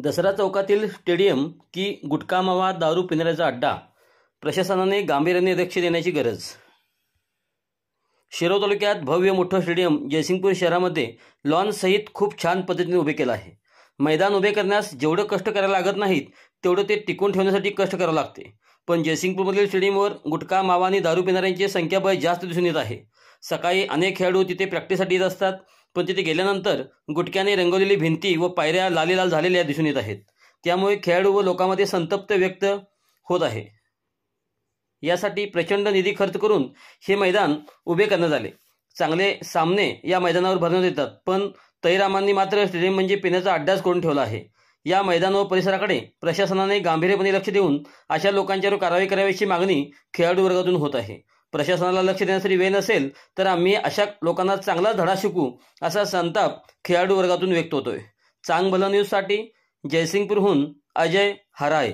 दसरा चौकातील स्टेडियम की गुटखा मावा दारू पिणाऱ्याचा अड्डा, प्रशासनाने गांभीर्याने लक्ष देण्याची गरज। शिरोळ तालुक्यात भव्य मोठं स्टेडियम जयसिंगपूर शहरामध्ये लॉन सहित खूप छान पद्धतीने उभे केलं आहे। मैदान उभे करण्यास जेवढं कष्ट करायला लागत नाहीत तेवढं ते टिकून ठेवण्यासाठी कष्ट करावं लागते। पण जयसिंगपूरमधील स्टेडियमवर गुटखा मावा आणि दारू पिणाऱ्यांची संख्याबळ जास्त दिसून येत आहे। सकाळी अनेक खेळाडू तिथे प्रॅक्टिससाठी येत असतात, पण तिथे गेल्यानंतर गुटख्याने रंगवलेली भिंती व पायऱ्या लाल झालेल्या दिसून येत आहेत। त्यामुळे खेळाडू व लोकांमध्ये संतप्त व्यक्त होत आहे। यासाठी प्रचंड निधी खर्च करून हे मैदान उभे करण्यात आले। चांगले सामने या मैदानावर भरवण्यात येतात, पण तैरामांनी मात्र स्टेडियम म्हणजे पिण्याचा अड्डाच करून ठेवला आहे। या मैदान व परिसराकडे प्रशासनाने गांभीर्यपणे लक्ष देऊन अशा लोकांच्यावर कारवाई करावीची मागणी खेळाडू वर्गातून होत आहे। प्रशासनाला लक्ष देण्यासाठी वेळ नसेल तर आम्ही अशा लोकांना चांगला धडा शिकू, असा संताप खेळाडू वर्गातून व्यक्त होतोय। चांगभलं न्यूजसाठी जयसिंगपूरहून अजय हराळे।